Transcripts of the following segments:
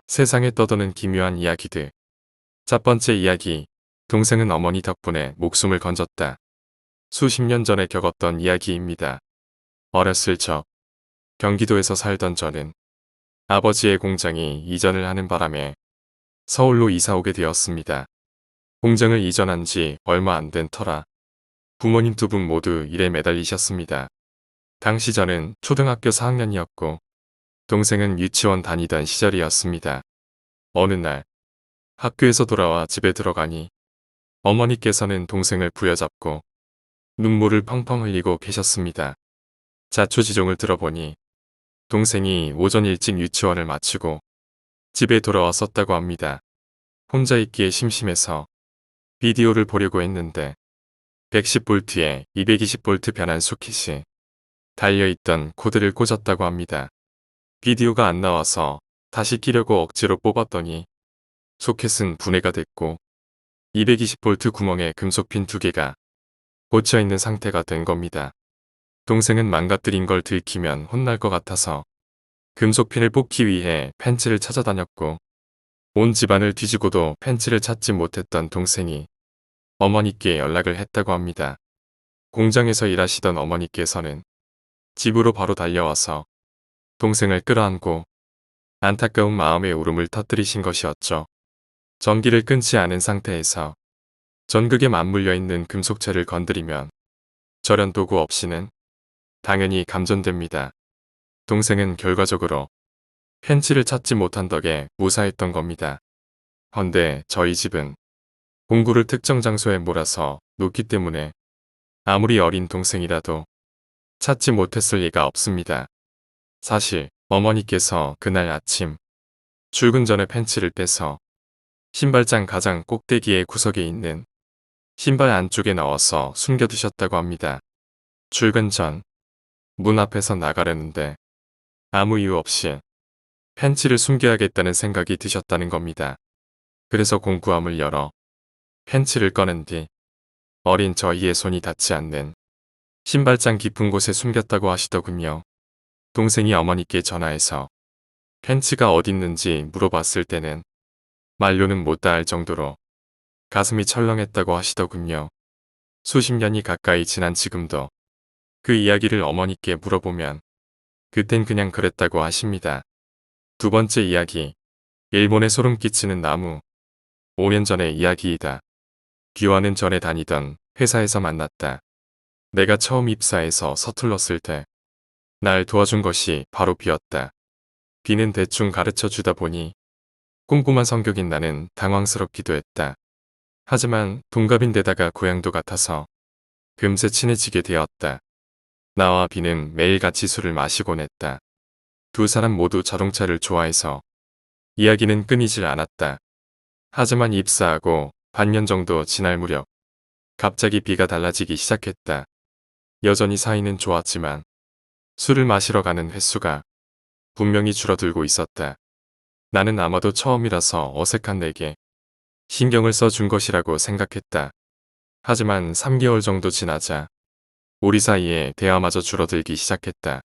세상에 떠도는 기묘한 이야기들. 첫 번째 이야기. 동생은 어머니 덕분에 목숨을 건졌다. 수십 년 전에 겪었던 이야기입니다. 어렸을 적, 경기도에서 살던 저는 아버지의 공장이 이전을 하는 바람에 서울로 이사 오게 되었습니다. 공장을 이전한 지 얼마 안 된 터라 부모님 두 분 모두 일에 매달리셨습니다. 당시 저는 초등학교 4학년이었고 동생은 유치원 다니던 시절이었습니다. 어느 날 학교에서 돌아와 집에 들어가니 어머니께서는 동생을 부여잡고 눈물을 펑펑 흘리고 계셨습니다. 자초지종을 들어보니 동생이 오전 일찍 유치원을 마치고 집에 돌아왔었다고 합니다. 혼자 있기에 심심해서 비디오를 보려고 했는데 110V에 220V 변환 소켓이 달려있던 코드를 꽂았다고 합니다. 비디오가 안 나와서 다시 끼려고 억지로 뽑았더니 소켓은 분해가 됐고 220V 구멍에 금속핀 2개가 꽂혀있는 상태가 된 겁니다. 동생은 망가뜨린 걸 들키면 혼날 것 같아서 금속핀을 뽑기 위해 펜치를 찾아다녔고 온 집안을 뒤지고도 펜치를 찾지 못했던 동생이 어머니께 연락을 했다고 합니다. 공장에서 일하시던 어머니께서는 집으로 바로 달려와서 동생을 끌어안고 안타까운 마음의 울음을 터뜨리신 것이었죠. 전기를 끊지 않은 상태에서 전극에 맞물려 있는 금속체를 건드리면 절연 도구 없이는 당연히 감전됩니다. 동생은 결과적으로 펜치를 찾지 못한 덕에 무사했던 겁니다. 헌데 저희 집은 공구를 특정 장소에 몰아서 놓기 때문에 아무리 어린 동생이라도 찾지 못했을 리가 없습니다. 사실 어머니께서 그날 아침 출근 전에 펜치를 빼서 신발장 가장 꼭대기의 구석에 있는 신발 안쪽에 넣어서 숨겨두셨다고 합니다. 출근 전 문 앞에서 나가려는데 아무 이유 없이 펜치를 숨겨야겠다는 생각이 드셨다는 겁니다. 그래서 공구함을 열어 펜치를 꺼낸 뒤 어린 저희의 손이 닿지 않는 신발장 깊은 곳에 숨겼다고 하시더군요. 동생이 어머니께 전화해서 펜치가 어딨는지 물어봤을 때는 말로는 못 닿을 정도로 가슴이 철렁했다고 하시더군요. 수십 년이 가까이 지난 지금도 그 이야기를 어머니께 물어보면 그땐 그냥 그랬다고 하십니다. 두 번째 이야기. 일본의 소름 끼치는 나무. 5년 전의 이야기이다. 비와는 전에 다니던 회사에서 만났다. 내가 처음 입사해서 서툴렀을 때 날 도와준 것이 바로 비였다. 비는 대충 가르쳐 주다 보니 꼼꼼한 성격인 나는 당황스럽기도 했다. 하지만 동갑인데다가 고향도 같아서 금세 친해지게 되었다. 나와 비는 매일같이 술을 마시곤 했다. 두 사람 모두 자동차를 좋아해서 이야기는 끊이질 않았다. 하지만 입사하고 반년 정도 지날 무렵 갑자기 비가 달라지기 시작했다. 여전히 사이는 좋았지만 술을 마시러 가는 횟수가 분명히 줄어들고 있었다. 나는 아마도 처음이라서 어색한 내게 신경을 써준 것이라고 생각했다. 하지만 3개월 정도 지나자 우리 사이에 대화마저 줄어들기 시작했다.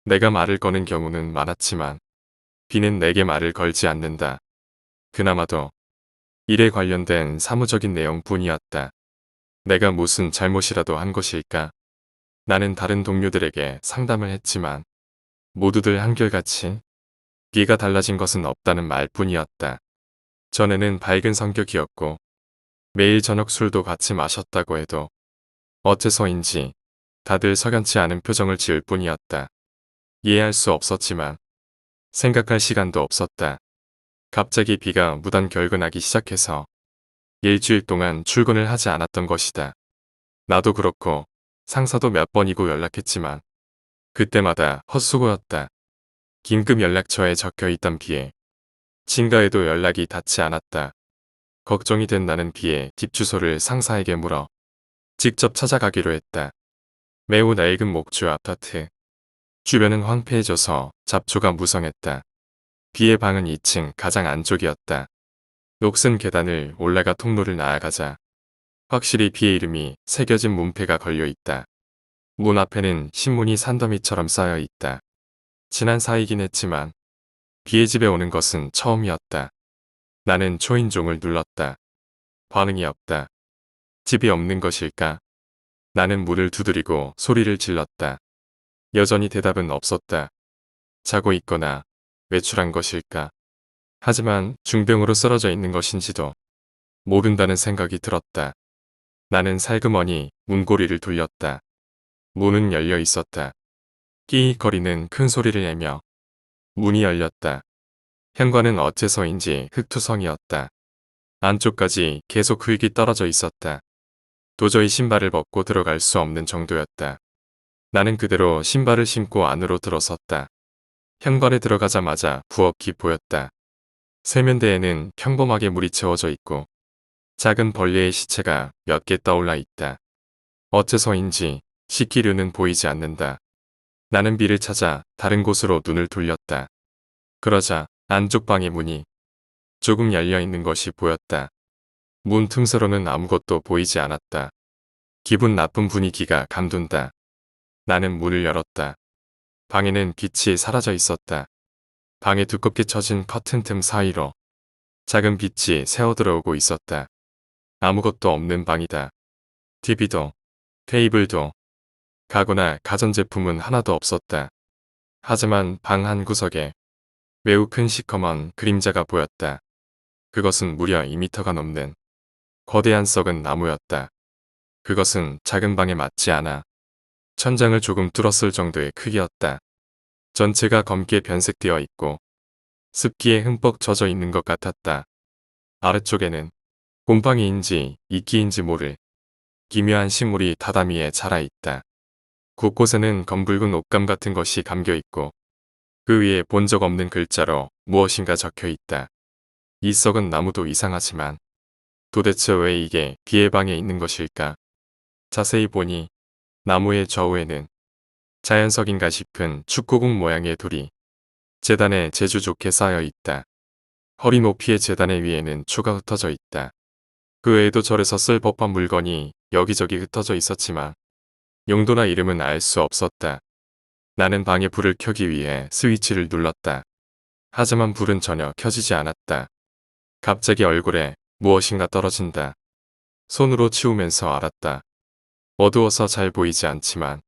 내가 말을 거는 경우는 많았지만 비는 내게 말을 걸지 않는다. 그나마도 일에 관련된 사무적인 내용뿐이었다. 내가 무슨 잘못이라도 한 것일까? 나는 다른 동료들에게 상담을 했지만 모두들 한결같이 비가 달라진 것은 없다는 말뿐이었다. 전에는 밝은 성격이었고 매일 저녁 술도 같이 마셨다고 해도 어째서인지 다들 석연치 않은 표정을 지을 뿐이었다. 이해할 수 없었지만 생각할 시간도 없었다. 갑자기 비가 무단 결근하기 시작해서 일주일 동안 출근을 하지 않았던 것이다. 나도 그렇고 상사도 몇 번이고 연락했지만 그때마다 헛수고였다. 긴급 연락처에 적혀있던 비에 친가에도 연락이 닿지 않았다. 걱정이 된 나는 비의 집 주소를 상사에게 물어 직접 찾아가기로 했다. 매우 낡은 목조 아파트. 주변은 황폐해져서 잡초가 무성했다. 비의 방은 2층 가장 안쪽이었다. 녹슨 계단을 올라가 통로를 나아가자 확실히 비의 이름이 새겨진 문패가 걸려있다. 문 앞에는 신문이 산더미처럼 쌓여있다. 지난 사이긴 했지만 비의 집에 오는 것은 처음이었다. 나는 초인종을 눌렀다. 반응이 없다. 집이 없는 것일까? 나는 문을 두드리고 소리를 질렀다. 여전히 대답은 없었다. 자고 있거나 외출한 것일까? 하지만 중병으로 쓰러져 있는 것인지도 모른다는 생각이 들었다. 나는 살그머니 문고리를 돌렸다. 문은 열려 있었다. 끼익거리는 큰 소리를 내며 문이 열렸다. 현관은 어째서인지 흙투성이었다. 안쪽까지 계속 흙이 떨어져 있었다. 도저히 신발을 벗고 들어갈 수 없는 정도였다. 나는 그대로 신발을 신고 안으로 들어섰다. 현관에 들어가자마자 부엌이 보였다. 세면대에는 평범하게 물이 채워져 있고 작은 벌레의 시체가 몇 개 떠올라 있다. 어째서인지 식기류는 보이지 않는다. 나는 비를 찾아 다른 곳으로 눈을 돌렸다. 그러자 안쪽 방의 문이 조금 열려 있는 것이 보였다. 문 틈새로는 아무것도 보이지 않았다. 기분 나쁜 분위기가 감돈다. 나는 문을 열었다. 방에는 빛이 사라져 있었다. 방에 두껍게 쳐진 커튼 틈 사이로 작은 빛이 새어 들어오고 있었다. 아무것도 없는 방이다. TV도, 테이블도, 가구나 가전제품은 하나도 없었다. 하지만 방 한 구석에 매우 큰 시커먼 그림자가 보였다. 그것은 무려 2미터가 넘는 거대한 썩은 나무였다. 그것은 작은 방에 맞지 않아 천장을 조금 뚫었을 정도의 크기였다. 전체가 검게 변색되어 있고 습기에 흠뻑 젖어 있는 것 같았다. 아래쪽에는 곰팡이인지 이끼인지 모를 기묘한 식물이 다다미에 자라있다. 곳곳에는 검붉은 옷감 같은 것이 감겨있고 그 위에 본 적 없는 글자로 무엇인가 적혀있다. 이 썩은 나무도 이상하지만 도대체 왜 이게 비의 방에 있는 것일까? 자세히 보니 나무의 좌우에는 자연석인가 싶은 축구공 모양의 돌이 재단에 재주 좋게 쌓여 있다. 허리 높이의 재단의 위에는 초가 흩어져 있다. 그 외에도 절에서 쓸 법한 물건이 여기저기 흩어져 있었지만 용도나 이름은 알 수 없었다. 나는 방에 불을 켜기 위해 스위치를 눌렀다. 하지만 불은 전혀 켜지지 않았다. 갑자기 얼굴에 무엇인가 떨어진다. 손으로 치우면서 알았다. 어두워서 잘 보이지 않지만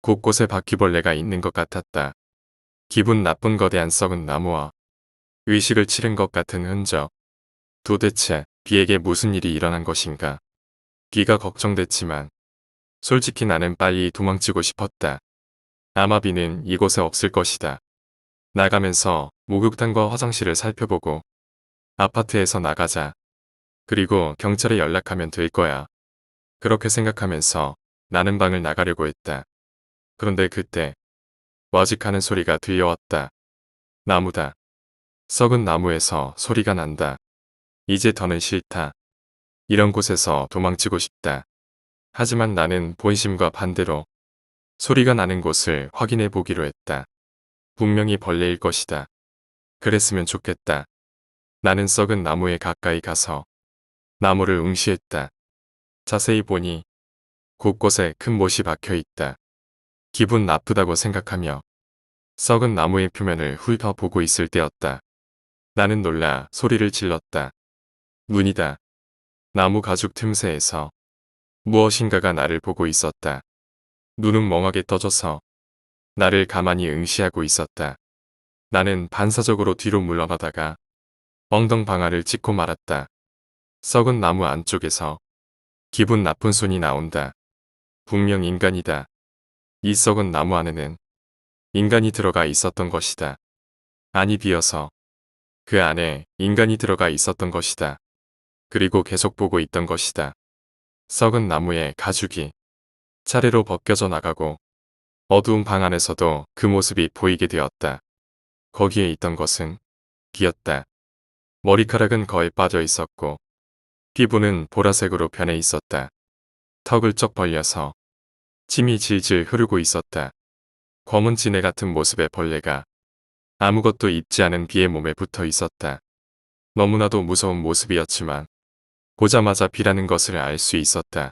곳곳에 바퀴벌레가 있는 것 같았다. 기분 나쁜 거대한 썩은 나무와 의식을 치른 것 같은 흔적. 도대체 비에게 무슨 일이 일어난 것인가? 비가 걱정됐지만 솔직히 나는 빨리 도망치고 싶었다. 아마 비는 이곳에 없을 것이다. 나가면서 목욕탕과 화장실을 살펴보고 아파트에서 나가자. 그리고 경찰에 연락하면 될 거야. 그렇게 생각하면서 나는 방을 나가려고 했다. 그런데 그때 와직하는 소리가 들려왔다. 나무다. 썩은 나무에서 소리가 난다. 이제 더는 싫다. 이런 곳에서 도망치고 싶다. 하지만 나는 본심과 반대로 소리가 나는 곳을 확인해 보기로 했다. 분명히 벌레일 것이다. 그랬으면 좋겠다. 나는 썩은 나무에 가까이 가서 나무를 응시했다. 자세히 보니 곳곳에 큰 못이 박혀 있다. 기분 나쁘다고 생각하며 썩은 나무의 표면을 훑어보고 있을 때였다. 나는 놀라 소리를 질렀다. 눈이다. 나무 가죽 틈새에서 무엇인가가 나를 보고 있었다. 눈은 멍하게 떠져서 나를 가만히 응시하고 있었다. 나는 반사적으로 뒤로 물러나다가 엉덩 방아를 찍고 말았다. 썩은 나무 안쪽에서 기분 나쁜 손이 나온다. 분명 인간이다. 이 썩은 나무 안에는 인간이 들어가 있었던 것이다. 안이 비어서 그 안에 인간이 들어가 있었던 것이다. 그리고 계속 보고 있던 것이다. 썩은 나무의 가죽이 차례로 벗겨져 나가고 어두운 방 안에서도 그 모습이 보이게 되었다. 거기에 있던 것은 비였다. 머리카락은 거의 빠져 있었고 피부는 보라색으로 변해 있었다. 턱을 쩍 벌려서 침이 질질 흐르고 있었다. 검은 지네 같은 모습의 벌레가 아무것도 입지 않은 비의 몸에 붙어 있었다. 너무나도 무서운 모습이었지만 보자마자 비라는 것을 알 수 있었다.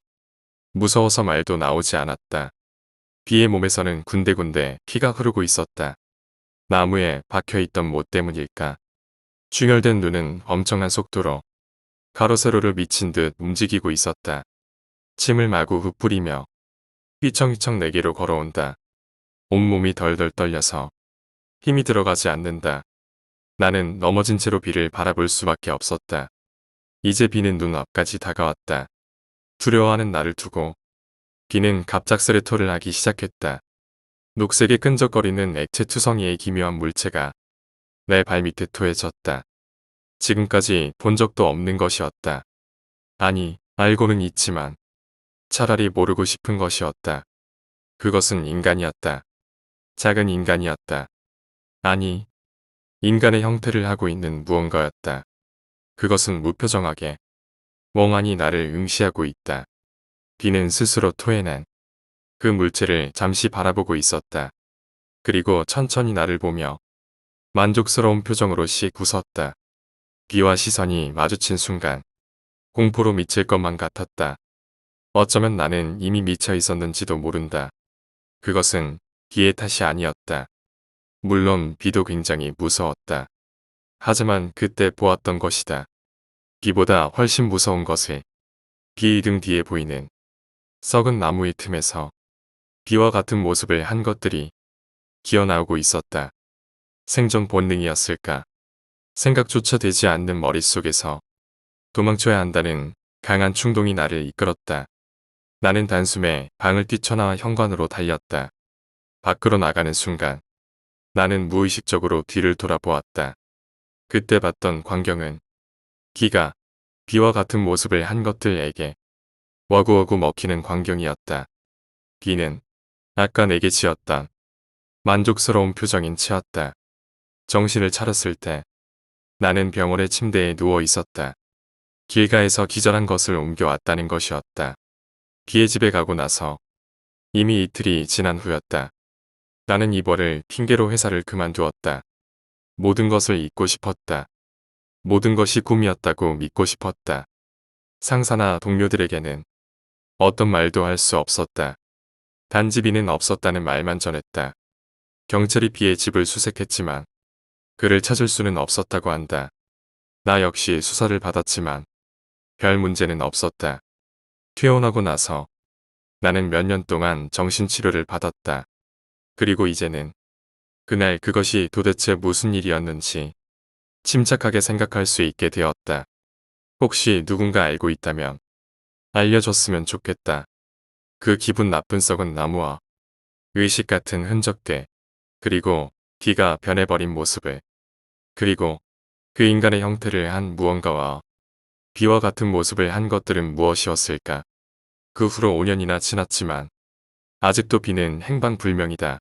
무서워서 말도 나오지 않았다. 비의 몸에서는 군데군데 피가 흐르고 있었다. 나무에 박혀있던 못 때문일까. 충혈된 눈은 엄청난 속도로 가로세로를 미친 듯 움직이고 있었다. 침을 마구 흩뿌리며 휘청휘청 내게로 걸어온다. 온몸이 덜덜 떨려서 힘이 들어가지 않는다. 나는 넘어진 채로 비를 바라볼 수밖에 없었다. 이제 비는 눈앞까지 다가왔다. 두려워하는 나를 두고 비는 갑작스레 토를 하기 시작했다. 녹색에 끈적거리는 액체 투성이의 기묘한 물체가 내 발밑에 토해졌다. 지금까지 본 적도 없는 것이었다. 아니, 알고는 있지만 차라리 모르고 싶은 것이었다. 그것은 인간이었다. 작은 인간이었다. 아니, 인간의 형태를 하고 있는 무언가였다. 그것은 무표정하게 멍하니 나를 응시하고 있다. 비는 스스로 토해낸 그 물체를 잠시 바라보고 있었다. 그리고 천천히 나를 보며 만족스러운 표정으로 씩 웃었다. 비와 시선이 마주친 순간 공포로 미칠 것만 같았다. 어쩌면 나는 이미 미쳐 있었는지도 모른다. 그것은 비의 탓이 아니었다. 물론 비도 굉장히 무서웠다. 하지만 그때 보았던 것이다. 비보다 훨씬 무서운 것을 비 등 뒤에 보이는 썩은 나무의 틈에서 비와 같은 모습을 한 것들이 기어나오고 있었다. 생존 본능이었을까? 생각조차 되지 않는 머릿속에서 도망쳐야 한다는 강한 충동이 나를 이끌었다. 나는 단숨에 방을 뛰쳐나와 현관으로 달렸다. 밖으로 나가는 순간 나는 무의식적으로 뒤를 돌아보았다. 그때 봤던 광경은 기가 비와 같은 모습을 한 것들에게 워구워구 먹히는 광경이었다. 비는 아까 내게 지었던 만족스러운 표정인 채였다. 정신을 차렸을 때 나는 병원의 침대에 누워 있었다. 길가에서 기절한 것을 옮겨왔다는 것이었다. 비의 집에 가고 나서 이미 이틀이 지난 후였다. 나는 이별을 핑계로 회사를 그만두었다. 모든 것을 잊고 싶었다. 모든 것이 꿈이었다고 믿고 싶었다. 상사나 동료들에게는 어떤 말도 할 수 없었다. 단지 비는 없었다는 말만 전했다. 경찰이 비의 집을 수색했지만 그를 찾을 수는 없었다고 한다. 나 역시 수사를 받았지만 별 문제는 없었다. 퇴원하고 나서 나는 몇 년 동안 정신치료를 받았다. 그리고 이제는 그날 그것이 도대체 무슨 일이었는지 침착하게 생각할 수 있게 되었다. 혹시 누군가 알고 있다면 알려줬으면 좋겠다. 그 기분 나쁜 썩은 나무와 의식 같은 흔적들, 그리고 비가 변해버린 모습을, 그리고 그 인간의 형태를 한 무언가와 비와 같은 모습을 한 것들은 무엇이었을까? 그 후로 5년이나 지났지만 아직도 비는 행방불명이다.